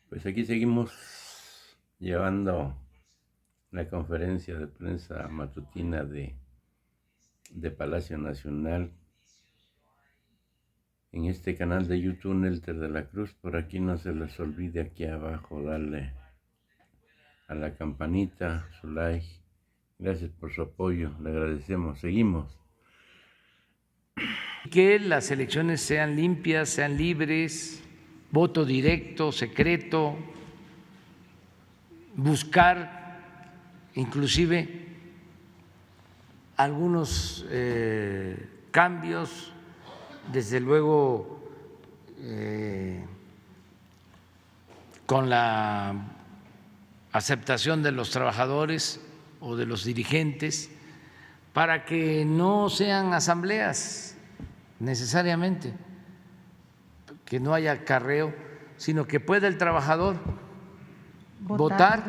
Pues aquí seguimos llevando la conferencia de prensa matutina de Palacio Nacional en este canal de YouTube Nelter de la Cruz. Por aquí no se les olvide aquí abajo darle a la campanita, su like. Gracias por su apoyo, le agradecemos. Seguimos. Que las elecciones sean limpias, sean libres, voto directo, secreto, buscar inclusive algunos cambios, desde luego con la aceptación de los trabajadores o de los dirigentes, para que no sean asambleas necesariamente, que no haya acarreo, sino que pueda el trabajador votar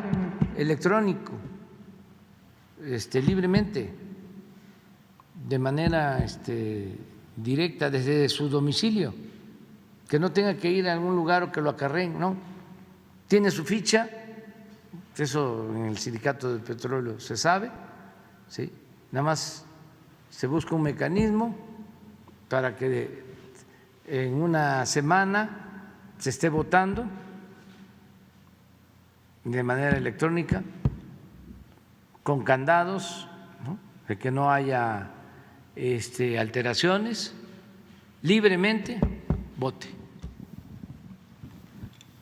electrónico, libremente, de manera directa desde su domicilio, que no tenga que ir a algún lugar o que lo acarreen, no. Tiene su ficha, eso en el Sindicato del Petróleo se sabe, ¿sí? Nada más se busca un mecanismo para que en una semana se esté votando de manera electrónica, con candados, ¿no? De que no haya alteraciones, libremente vote.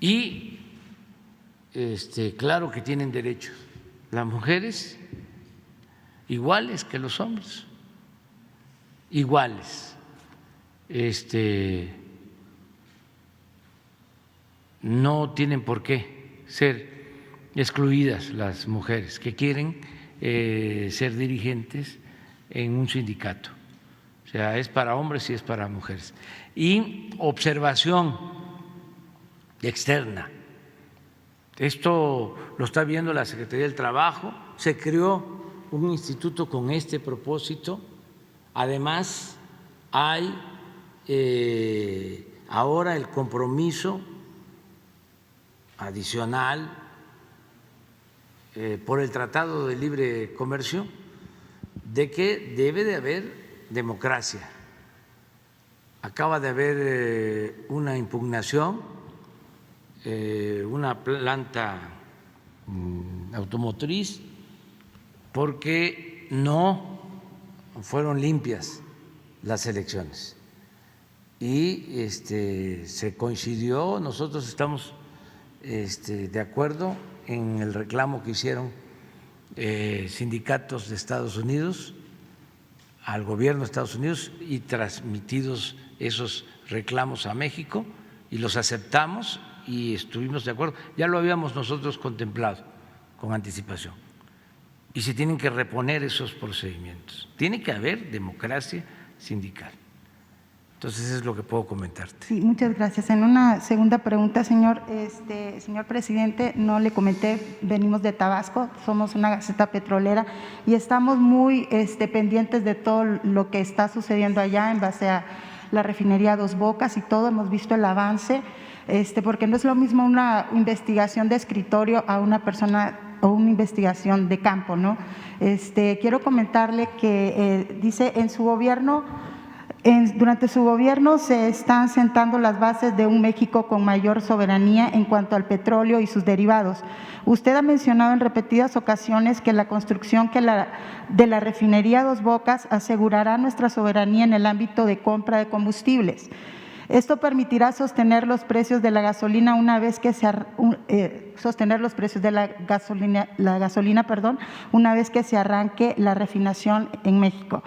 Y claro que tienen derechos las mujeres iguales que los hombres, iguales. No tienen por qué ser excluidas las mujeres que quieren ser dirigentes en un sindicato. O sea, es para hombres y es para mujeres. Y observación externa. Esto lo está viendo la Secretaría del Trabajo. Se creó un instituto con este propósito. Además, hay ahora el compromiso adicional por el Tratado de Libre Comercio de que debe de haber democracia. Acaba de haber una impugnación, una planta automotriz, porque no fueron limpias las elecciones. Y se coincidió, nosotros estamos de acuerdo en el reclamo que hicieron sindicatos de Estados Unidos al gobierno de Estados Unidos y transmitidos esos reclamos a México, y los aceptamos y estuvimos de acuerdo. Ya lo habíamos nosotros contemplado con anticipación. Y se tienen que reponer esos procedimientos. Tiene que haber democracia sindical. Entonces, eso es lo que puedo comentarte. Sí, muchas gracias. En una segunda pregunta, señor presidente, no le comenté, venimos de Tabasco, somos una gaceta petrolera y estamos muy pendientes de todo lo que está sucediendo allá en base a la refinería Dos Bocas y todo. Hemos visto el avance, porque no es lo mismo una investigación de escritorio a una persona o una investigación de campo, ¿no? Quiero comentarle que dice en su gobierno. Durante su gobierno se están sentando las bases de un México con mayor soberanía en cuanto al petróleo y sus derivados. Usted ha mencionado en repetidas ocasiones que la construcción de la refinería Dos Bocas asegurará nuestra soberanía en el ámbito de compra de combustibles. Esto permitirá sostener los precios de la gasolina una vez que una vez que se arranque la refinación en México.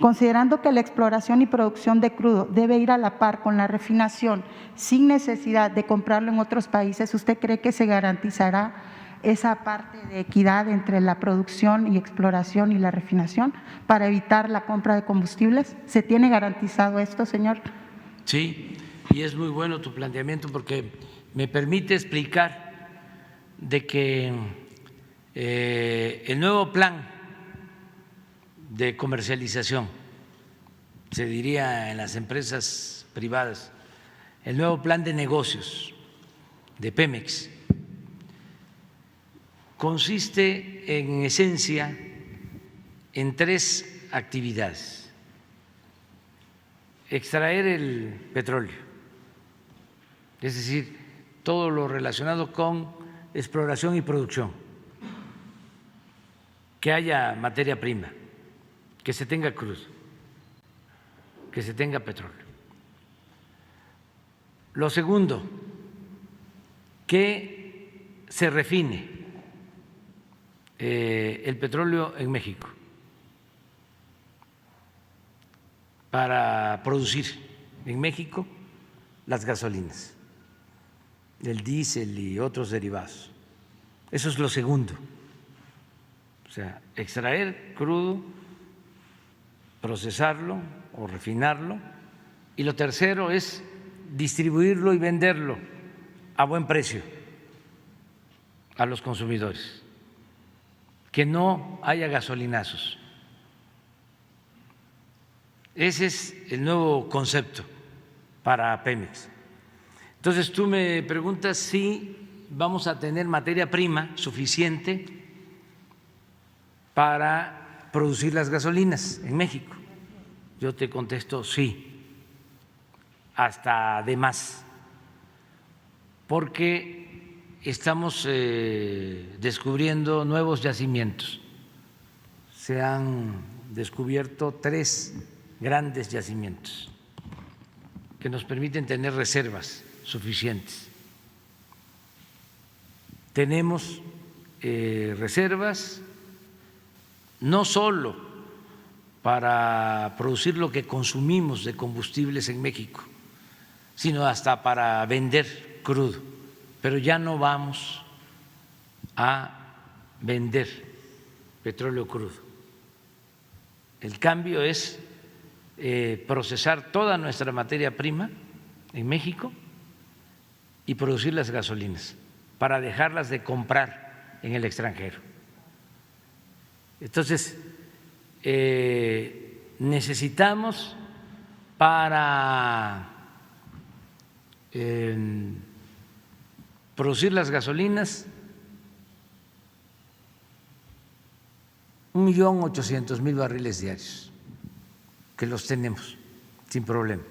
Considerando que la exploración y producción de crudo debe ir a la par con la refinación sin necesidad de comprarlo en otros países, ¿usted cree que se garantizará esa parte de equidad entre la producción y exploración y la refinación para evitar la compra de combustibles? ¿Se tiene garantizado esto, señor? Sí, y es muy bueno tu planteamiento porque me permite explicar de que el nuevo plan de comercialización, se diría en las empresas privadas, el nuevo plan de negocios de Pemex consiste en esencia en 3 actividades: extraer el petróleo, es decir, todo lo relacionado con exploración y producción, que haya materia prima, que se tenga crudo, que se tenga petróleo. Lo segundo, que se refine el petróleo en México para producir en México las gasolinas, el diésel y otros derivados. Eso es lo segundo. O sea, extraer crudo, procesarlo o refinarlo. Y lo tercero es distribuirlo y venderlo a buen precio a los consumidores, que no haya gasolinazos. Ese es el nuevo concepto para Pemex. Entonces tú me preguntas si vamos a tener materia prima suficiente para producir las gasolinas en México. Yo te contesto sí, hasta de más, porque estamos descubriendo nuevos yacimientos. Se han descubierto 3 grandes yacimientos que nos permiten tener reservas suficientes. Tenemos reservas no solo para producir lo que consumimos de combustibles en México, sino hasta para vender crudo, pero ya no vamos a vender petróleo crudo. El cambio es procesar toda nuestra materia prima en México y producir las gasolinas para dejarlas de comprar en el extranjero. Entonces, necesitamos para producir las gasolinas 1.800.000 barriles diarios, que los tenemos sin problema.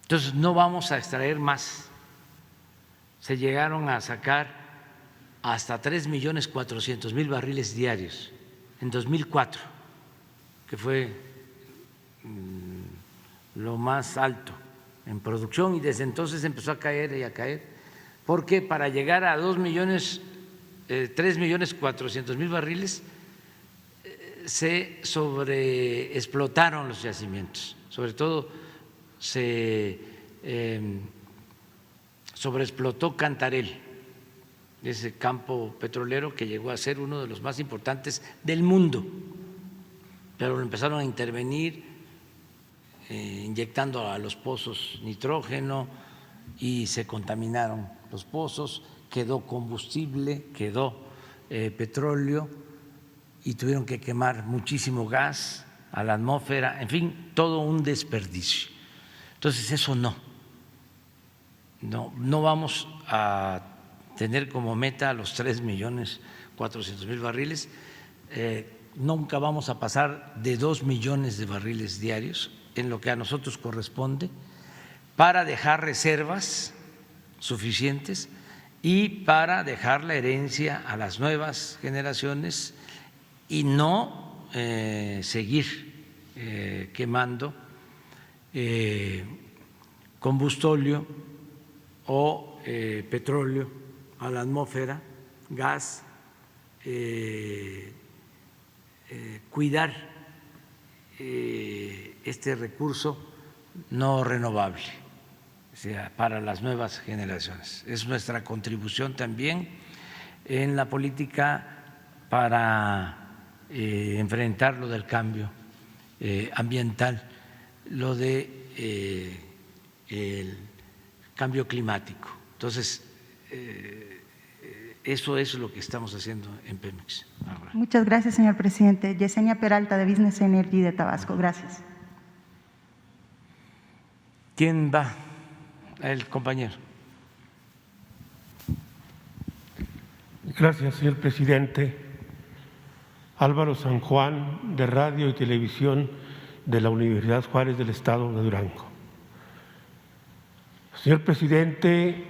Entonces no vamos a extraer más. Se llegaron a sacar hasta 3.400.000 barriles diarios en 2004, que fue lo más alto en producción, y desde entonces empezó a caer y a caer, porque para llegar a 3.400.000 barriles se sobreexplotaron los yacimientos, sobre todo se sobreexplotó Cantarell, ese campo petrolero que llegó a ser uno de los más importantes del mundo, pero empezaron a intervenir inyectando a los pozos nitrógeno y se contaminaron los pozos, quedó combustible, quedó petróleo y tuvieron que quemar muchísimo gas a la atmósfera, en fin, todo un desperdicio. Entonces eso no vamos a tener como meta los 3.400.000 barriles, nunca vamos a pasar de 2 millones de barriles diarios en lo que a nosotros corresponde, para dejar reservas suficientes y para dejar la herencia a las nuevas generaciones y no seguir quemando combustóleo o petróleo a la atmósfera, gas, cuidar este recurso no renovable, o sea, para las nuevas generaciones. Es nuestra contribución también en la política para enfrentar lo del cambio ambiental, lo de el cambio climático. Entonces, eso es lo que estamos haciendo en Pemex ahora. Muchas gracias, señor presidente. Yesenia Peralta, de Business Energy de Tabasco. Gracias. ¿Quién va? El compañero. Gracias, señor presidente. Álvaro San Juan, de Radio y Televisión de la Universidad Juárez del Estado de Durango. Señor presidente,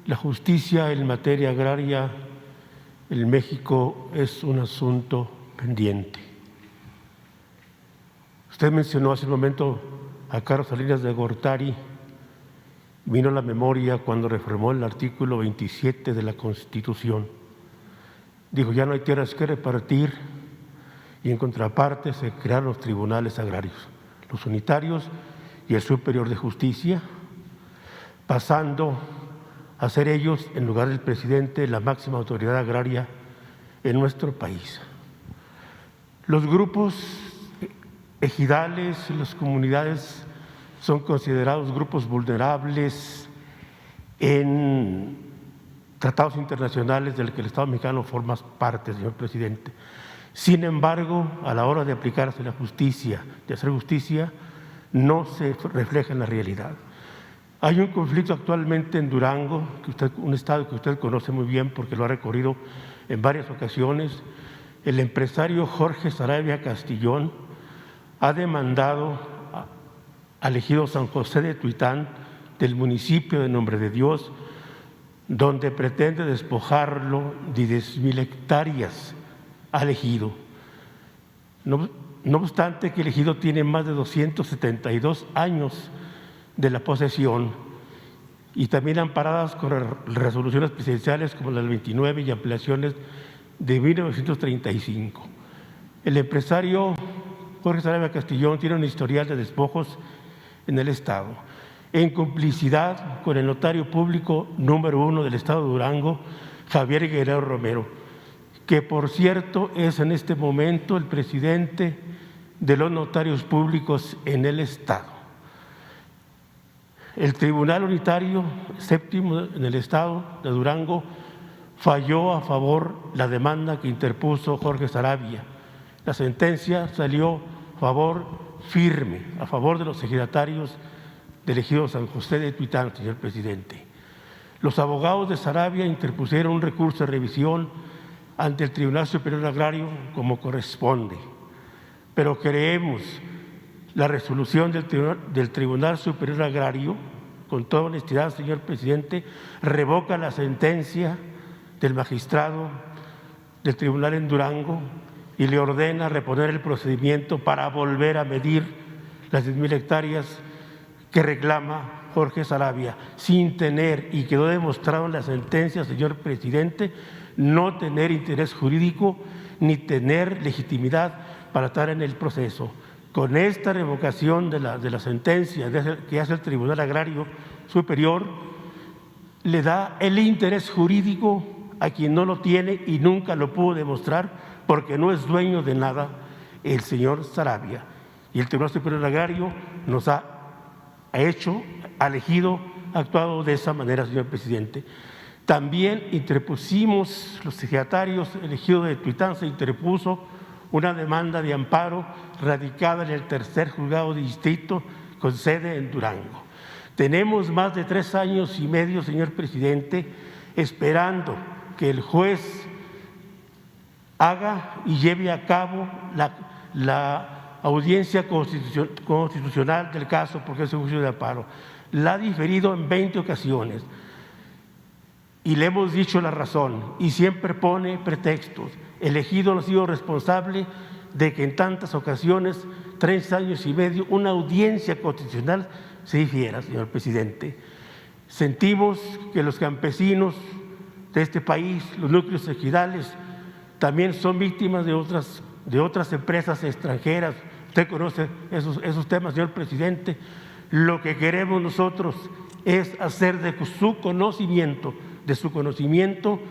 la justicia en materia agraria en México es un asunto pendiente. Usted mencionó hace un momento a Carlos Salinas de Gortari. Vino a la memoria cuando reformó el artículo 27 de la Constitución. Dijo, ya no hay tierras que repartir, y en contraparte se crearon los tribunales agrarios, los unitarios y el superior de justicia, pasando a ser ellos, en lugar del presidente, la máxima autoridad agraria en nuestro país. Los grupos ejidales, las comunidades son considerados grupos vulnerables en tratados internacionales del que el Estado mexicano forma parte, señor presidente. Sin embargo, a la hora de aplicarse la justicia, de hacer justicia, no se refleja en la realidad. Hay un conflicto actualmente en Durango, un estado que usted conoce muy bien porque lo ha recorrido en varias ocasiones. El empresario Jorge Sarabia Castillón ha demandado al ejido San José de Tuitán del municipio de Nombre de Dios, donde pretende despojarlo de 10,000 hectáreas al ejido. No obstante que el ejido tiene más de 272 años de la posesión y también amparadas con resoluciones presidenciales como la del 29 y ampliaciones de 1935. El empresario Jorge Sarabia Castillón tiene un historial de despojos en el Estado, en complicidad con el notario público número 1 del Estado de Durango, Javier Guerrero Romero, que por cierto es en este momento el presidente de los notarios públicos en el Estado. El Tribunal Unitario Séptimo en el Estado de Durango falló a favor la demanda que interpuso Jorge Sarabia. La sentencia salió a favor firme, a favor de los ejidatarios del ejido San José de Tuitán, señor presidente. Los abogados de Sarabia interpusieron un recurso de revisión ante el Tribunal Superior Agrario como corresponde, pero creemos la resolución del Tribunal Superior Agrario, con toda honestidad, señor presidente, revoca la sentencia del magistrado del tribunal en Durango y le ordena reponer el procedimiento para volver a medir las 10,000 hectáreas que reclama Jorge Sarabia, sin tener, y quedó demostrado en la sentencia, señor presidente, no tener interés jurídico ni tener legitimidad para estar en el proceso. Con esta revocación de la sentencia que hace el Tribunal Agrario Superior, le da el interés jurídico a quien no lo tiene y nunca lo pudo demostrar porque no es dueño de nada el señor Sarabia. Y el Tribunal Superior Agrario nos ha elegido, ha actuado de esa manera, señor presidente. También interpusimos, los ejidatarios, el ejido de Tuitán se interpuso una demanda de amparo radicada en el tercer juzgado de distrito con sede en Durango. Tenemos más de 3 años y medio, señor presidente, esperando que el juez haga y lleve a cabo la audiencia constitucional del caso, porque es un juicio de amparo. La ha diferido en 20 ocasiones y le hemos dicho la razón y siempre pone pretextos. El ejido no ha sido responsable de que en tantas ocasiones, 3 años y medio, una audiencia constitucional se difiera, señor presidente. Sentimos que los campesinos de este país, los núcleos ejidales, también son víctimas de otras empresas extranjeras. Usted conoce esos temas, señor presidente. Lo que queremos nosotros es hacer de su conocimiento,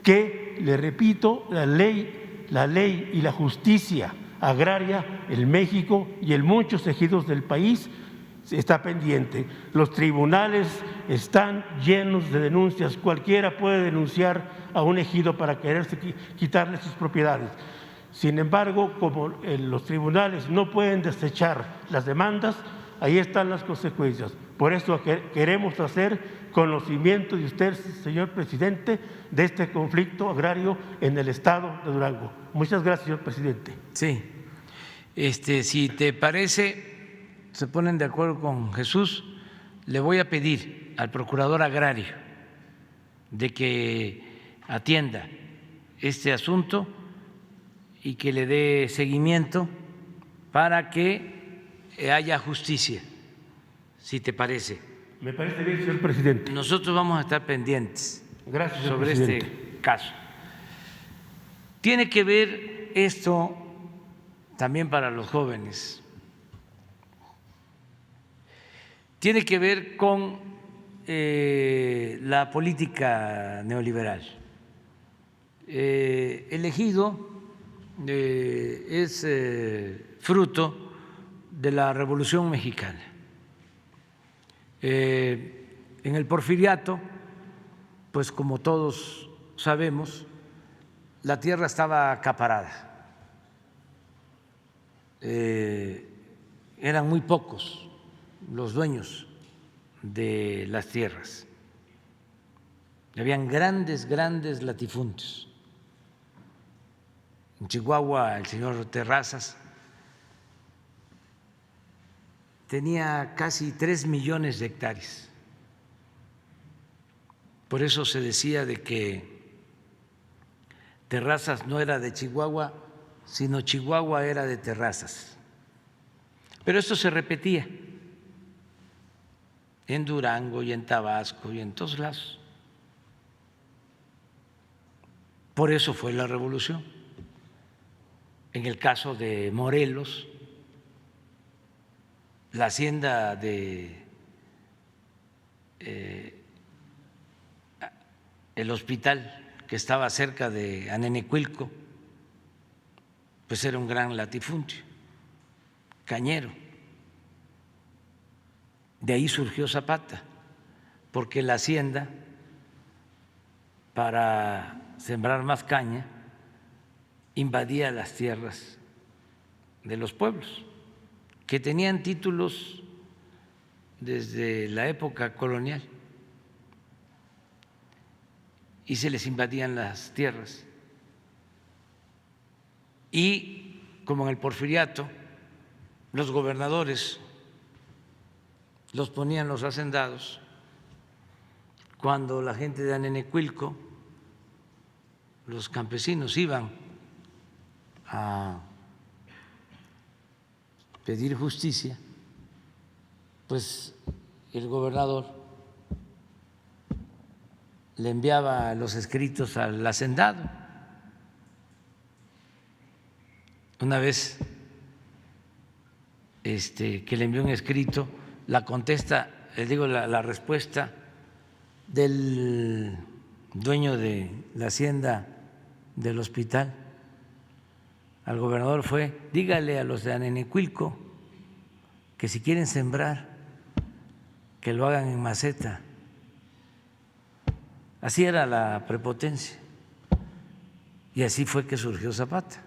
que, le repito, la ley y la justicia agraria en México y en muchos ejidos del país está pendiente. Los tribunales están llenos de denuncias. Cualquiera puede denunciar a un ejido para quitarle sus propiedades. Sin embargo, como los tribunales no pueden desechar las demandas, ahí están las consecuencias. Por eso queremos hacer conocimiento de usted, señor presidente, de este conflicto agrario en el estado de Durango. Muchas gracias, señor presidente. Sí, si te parece, se ponen de acuerdo con Jesús, le voy a pedir al procurador agrario de que atienda este asunto y que le dé seguimiento para que haya justicia, si te parece. Me parece bien, señor presidente. Nosotros vamos a estar pendientes Gracias, señor sobre presidente. este caso. Tiene que ver esto también para los jóvenes. Tiene que ver con la política neoliberal. El ejido es fruto de la Revolución Mexicana. En el Porfiriato, pues como todos sabemos, la tierra estaba acaparada. Eran muy pocos los dueños de las tierras. Habían grandes latifundios. En Chihuahua, el señor Terrazas tenía casi 3 millones de hectáreas. Por eso se decía de que Terrazas no era de Chihuahua, sino Chihuahua era de Terrazas. Pero esto se repetía en Durango y en Tabasco y en todos lados. Por eso fue la revolución. En el caso de Morelos, la hacienda de el hospital que estaba cerca de Anenecuilco, pues era un gran latifundio, cañero. De ahí surgió Zapata, porque la hacienda, para sembrar más caña, invadía las tierras de los pueblos, que tenían títulos desde la época colonial, y se les invadían las tierras. Y como en el Porfiriato, los gobernadores los ponían los hacendados, cuando la gente de Anenecuilco, los campesinos, iban a pedir justicia, pues el gobernador le enviaba los escritos al hacendado. Una vez que le envió un escrito, la contesta, les digo, la respuesta del dueño de la hacienda del hospital al gobernador fue: dígale a los de Anenecuilco que si quieren sembrar, que lo hagan en maceta. Así era la prepotencia, y así fue que surgió Zapata.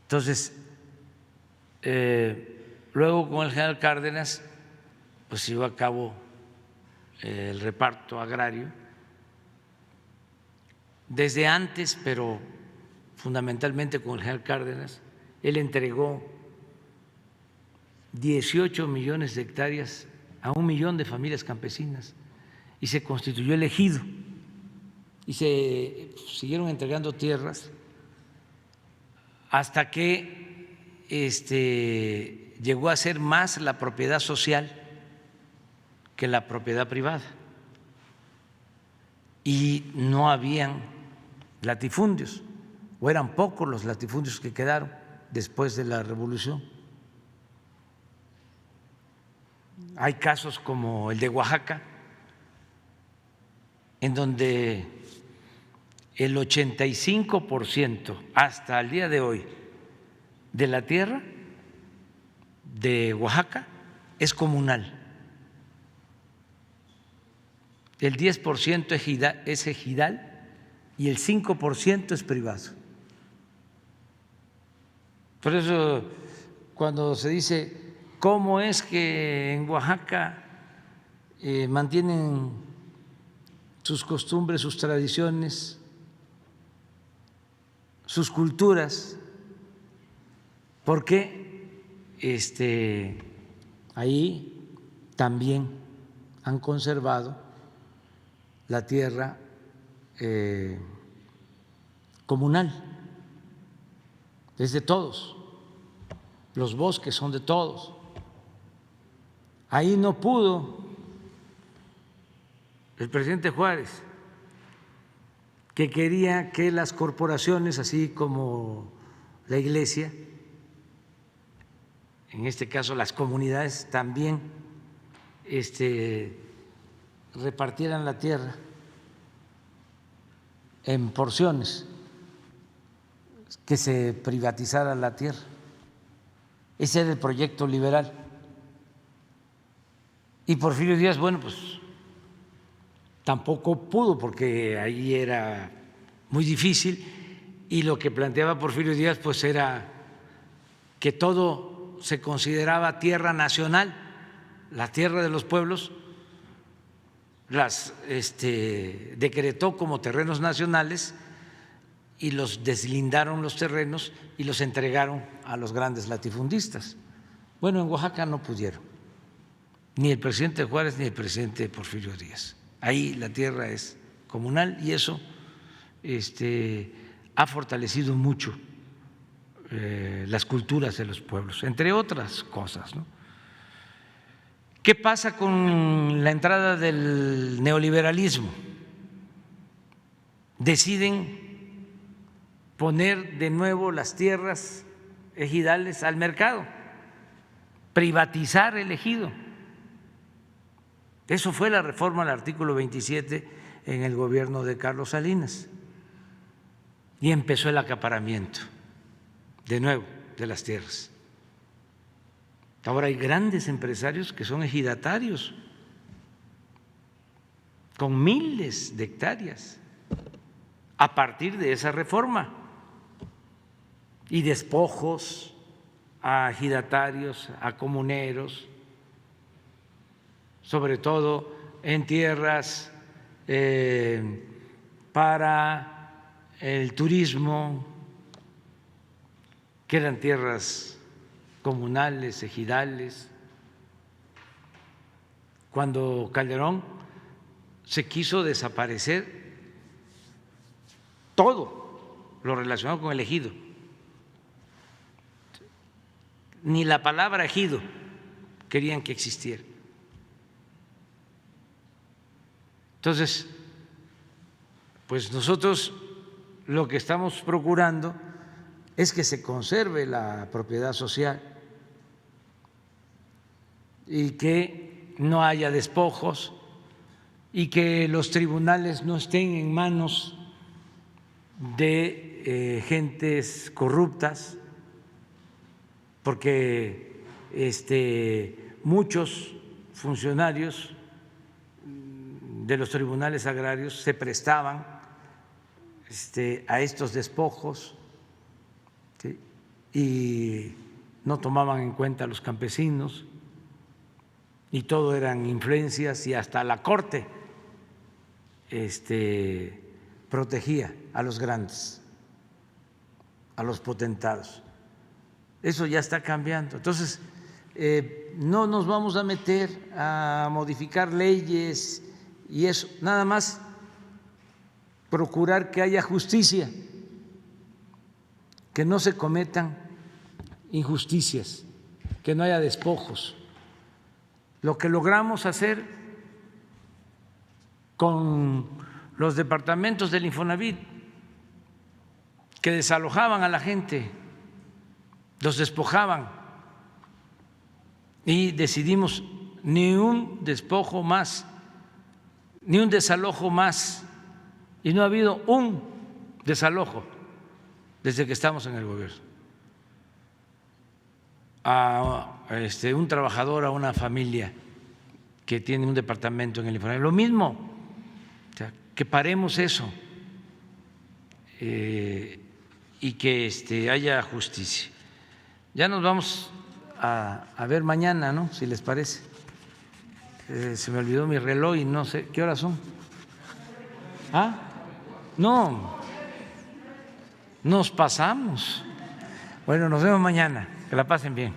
Entonces, luego con el general Cárdenas, pues se llevó a cabo el reparto agrario. Desde antes, pero fundamentalmente con el general Cárdenas, él entregó 18 millones de hectáreas a 1 millón de familias campesinas y se constituyó el ejido, y se siguieron entregando tierras hasta que llegó a ser más la propiedad social que la propiedad privada, y no habían latifundios, o eran pocos los latifundios que quedaron después de la revolución. Hay casos como el de Oaxaca, en donde el 85% hasta el día de hoy de la tierra de Oaxaca es comunal. El 10% es ejidal y el 5% es privado. Por eso, cuando se dice cómo es que en Oaxaca mantienen sus costumbres, sus tradiciones, sus culturas, porque ahí también han conservado la tierra comunal, es de todos, los bosques son de todos. Ahí no pudo el presidente Juárez, que quería que las corporaciones, así como la iglesia, en este caso las comunidades, también repartieran la tierra en porciones, que se privatizara la tierra. Ese era el proyecto liberal. Y Porfirio Díaz, bueno, pues tampoco pudo, porque ahí era muy difícil, y lo que planteaba Porfirio Díaz pues era que todo se consideraba tierra nacional, la tierra de los pueblos, las decretó como terrenos nacionales y los deslindaron los terrenos y los entregaron a los grandes latifundistas. Bueno, en Oaxaca no pudieron, ni el presidente Juárez ni el presidente Porfirio Díaz. Ahí la tierra es comunal y eso ha fortalecido mucho las culturas de los pueblos, entre otras cosas, ¿no? ¿Qué pasa con la entrada del neoliberalismo? Deciden poner de nuevo las tierras ejidales al mercado, privatizar el ejido. Eso fue la reforma al artículo 27 en el gobierno de Carlos Salinas, y empezó el acaparamiento de nuevo de las tierras. Ahora hay grandes empresarios que son ejidatarios con miles de hectáreas a partir de esa reforma, y despojos a ejidatarios, a comuneros, sobre todo en tierras para el turismo, que eran tierras comunales, ejidales. Cuando Calderón se quiso desaparecer todo lo relacionado con el ejido, ni la palabra ejido querían que existiera. Entonces, pues nosotros lo que estamos procurando es que se conserve la propiedad social y que no haya despojos y que los tribunales no estén en manos de gentes corruptas, porque muchos funcionarios de los tribunales agrarios se prestaban a estos despojos, ¿sí? Y no tomaban en cuenta a los campesinos, y todo eran influencias, y hasta la corte protegía a los grandes, a los potentados. Eso ya está cambiando. Entonces, no nos vamos a meter a modificar leyes y eso, nada más procurar que haya justicia, que no se cometan injusticias, que no haya despojos. Lo que logramos hacer con los departamentos del Infonavit, que desalojaban a la gente, los despojaban, y decidimos ni un despojo más, ni un desalojo más, y no ha habido un desalojo desde que estamos en el gobierno. A un trabajador, a una familia que tiene un departamento en el Infonavit, lo mismo, o sea, que paremos eso y que haya justicia. Ya nos vamos a ver mañana, ¿no? Si les parece. Se me olvidó mi reloj y no sé qué horas son. ¿Ah? No, nos pasamos. Bueno, nos vemos mañana. Que la pasen bien.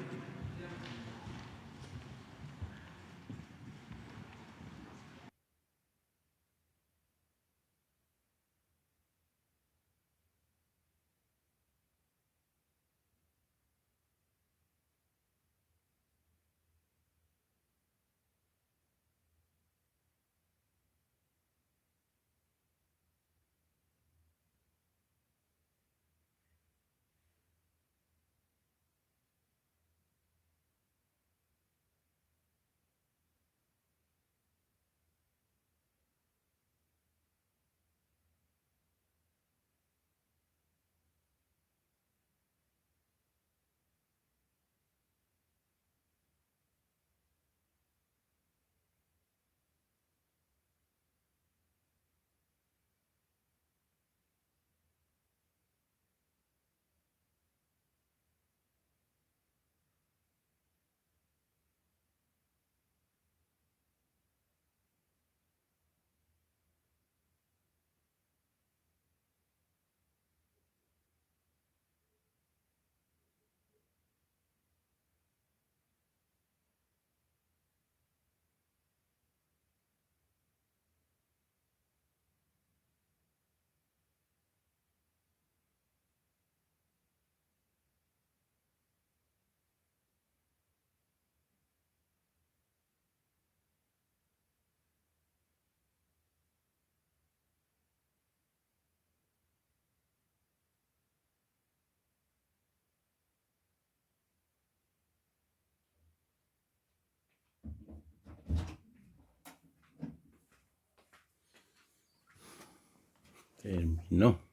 Terminó.